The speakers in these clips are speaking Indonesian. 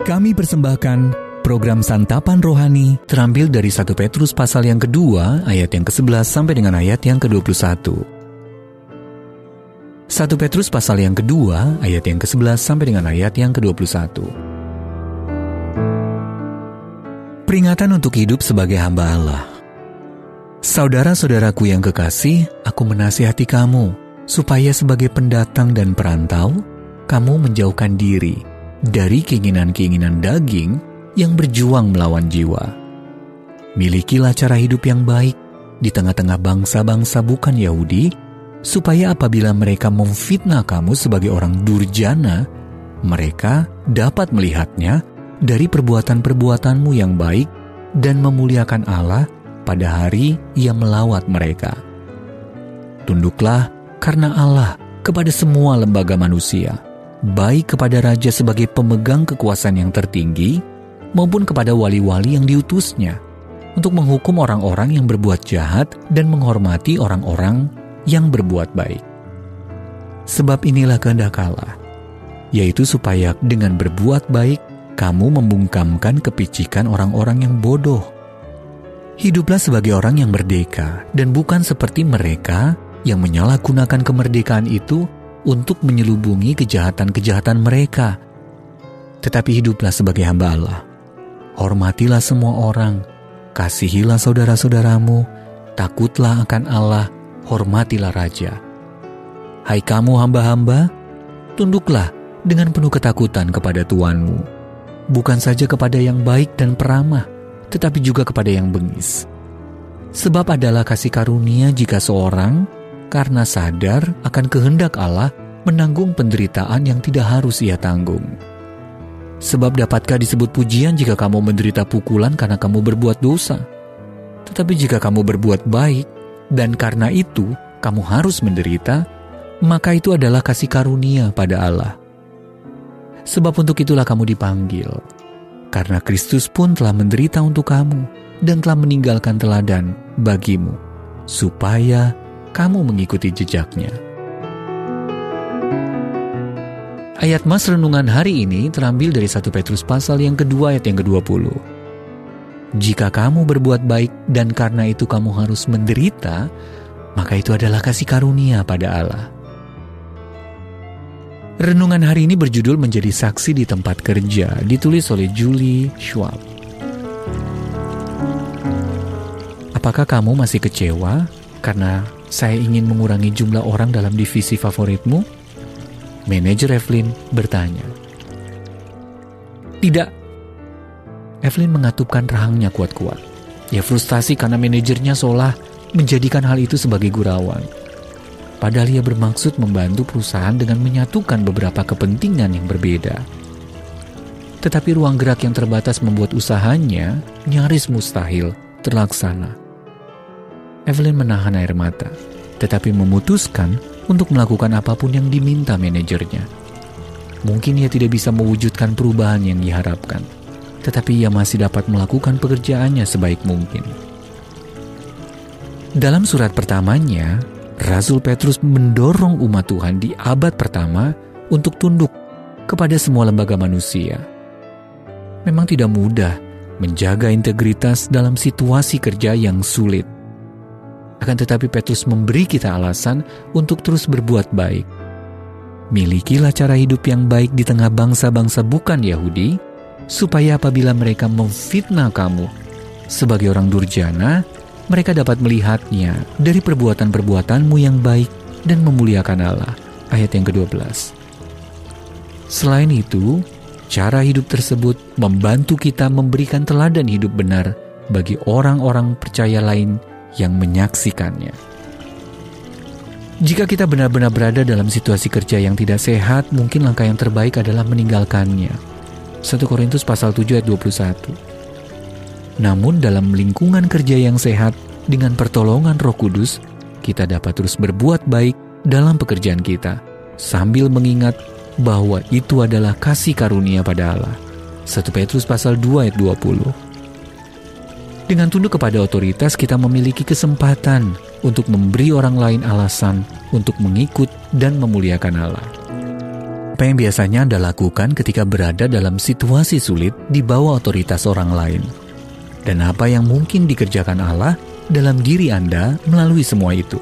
Kami persembahkan program Santapan Rohani terambil dari 1 Petrus pasal yang kedua ayat yang ke-11 sampai dengan ayat yang ke-21. 1 Petrus pasal yang kedua ayat yang ke-11 sampai dengan ayat yang ke-21. Peringatan untuk hidup sebagai hamba Allah. Saudara-saudaraku yang kekasih, aku menasihati kamu supaya sebagai pendatang dan perantau, kamu menjauhkan diri dari keinginan-keinginan daging yang berjuang melawan jiwa. Milikilah cara hidup yang baik di tengah-tengah bangsa-bangsa bukan Yahudi, supaya apabila mereka memfitnah kamu sebagai orang durjana, mereka dapat melihatnya dari perbuatan-perbuatanmu yang baik dan memuliakan Allah pada hari Ia melawat mereka. Tunduklah karena Allah kepada semua lembaga manusia, baik kepada raja sebagai pemegang kekuasaan yang tertinggi, maupun kepada wali-wali yang diutusnya, untuk menghukum orang-orang yang berbuat jahat dan menghormati orang-orang yang berbuat baik. Sebab inilah kehendak Allah, yaitu supaya dengan berbuat baik, kamu membungkamkan kepicikan orang-orang yang bodoh. Hiduplah sebagai orang yang merdeka, dan bukan seperti mereka yang menyalahgunakan kemerdekaan itu untuk menyelubungi kejahatan-kejahatan mereka. Tetapi hiduplah sebagai hamba Allah. Hormatilah semua orang, kasihilah saudara-saudaramu, takutlah akan Allah, hormatilah raja. Hai kamu hamba-hamba, tunduklah dengan penuh ketakutan kepada Tuanmu, bukan saja kepada yang baik dan peramah, tetapi juga kepada yang bengis. Sebab adalah kasih karunia jika seorang, karena sadar akan kehendak Allah, menanggung penderitaan yang tidak harus ia tanggung. Sebab dapatkah disebut pujian jika kamu menderita pukulan karena kamu berbuat dosa? Tetapi jika kamu berbuat baik, dan karena itu kamu harus menderita, maka itu adalah kasih karunia pada Allah. Sebab untuk itulah kamu dipanggil, karena Kristus pun telah menderita untuk kamu, dan telah meninggalkan teladan bagimu, supaya kamu mengikuti jejaknya. Ayat mas renungan hari ini terambil dari 1 Petrus pasal yang kedua ayat yang ke-20. Jika kamu berbuat baik dan karena itu kamu harus menderita, maka itu adalah kasih karunia pada Allah. Renungan hari ini berjudul Menjadi Saksi di Tempat Kerja, ditulis oleh Julie Schwab. Apakah kamu masih kecewa karena saya ingin mengurangi jumlah orang dalam divisi favoritmu? Manajer Evelyn bertanya. Tidak. Evelyn mengatupkan rahangnya kuat-kuat. Ia frustasi karena manajernya seolah menjadikan hal itu sebagai gurauan. Padahal ia bermaksud membantu perusahaan dengan menyatukan beberapa kepentingan yang berbeda. Tetapi ruang gerak yang terbatas membuat usahanya nyaris mustahil terlaksana. Evelyn menahan air mata, tetapi memutuskan untuk melakukan apapun yang diminta manajernya. Mungkin ia tidak bisa mewujudkan perubahan yang diharapkan, tetapi ia masih dapat melakukan pekerjaannya sebaik mungkin. Dalam surat pertamanya, Rasul Petrus mendorong umat Tuhan di abad pertama untuk tunduk kepada semua lembaga manusia. Memang tidak mudah menjaga integritas dalam situasi kerja yang sulit. Akan tetapi Petrus memberi kita alasan untuk terus berbuat baik. Milikilah cara hidup yang baik di tengah bangsa-bangsa bukan Yahudi, supaya apabila mereka memfitnah kamu sebagai orang durjana, mereka dapat melihatnya dari perbuatan-perbuatanmu yang baik dan memuliakan Allah. Ayat yang ke-12. Selain itu, cara hidup tersebut membantu kita memberikan teladan hidup benar bagi orang-orang percaya lain yang menyaksikannya. Jika kita benar-benar berada dalam situasi kerja yang tidak sehat, mungkin langkah yang terbaik adalah meninggalkannya. 1 Korintus pasal 7 ayat 21. Namun dalam lingkungan kerja yang sehat, dengan pertolongan Roh Kudus, kita dapat terus berbuat baik dalam pekerjaan kita, sambil mengingat bahwa itu adalah kasih karunia pada Allah. 1 Petrus pasal 2 ayat 20. Dengan tunduk kepada otoritas, kita memiliki kesempatan untuk memberi orang lain alasan untuk mengikut dan memuliakan Allah. Apa yang biasanya Anda lakukan ketika berada dalam situasi sulit di bawah otoritas orang lain? Dan apa yang mungkin dikerjakan Allah dalam diri Anda melalui semua itu?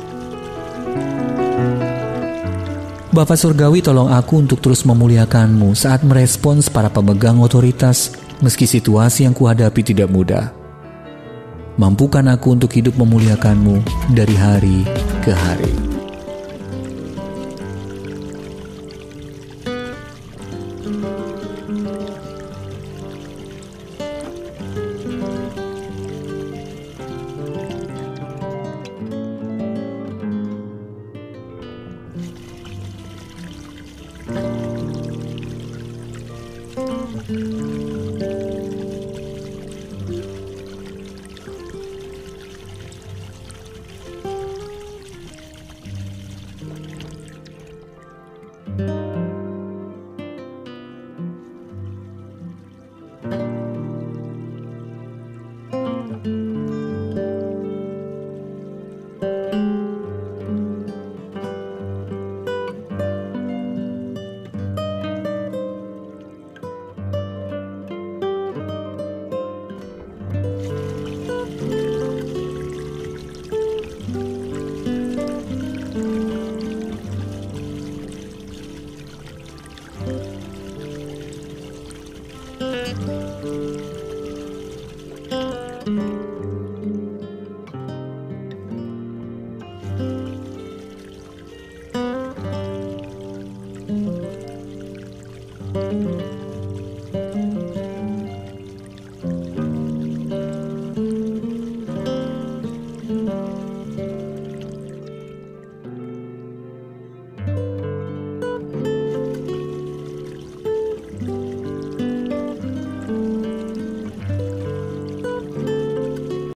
Bapa Surgawi, tolong aku untuk terus memuliakan-Mu saat merespons para pemegang otoritas, meski situasi yang kuhadapi tidak mudah. Mampukan aku untuk hidup memuliakan-Mu dari hari ke hari.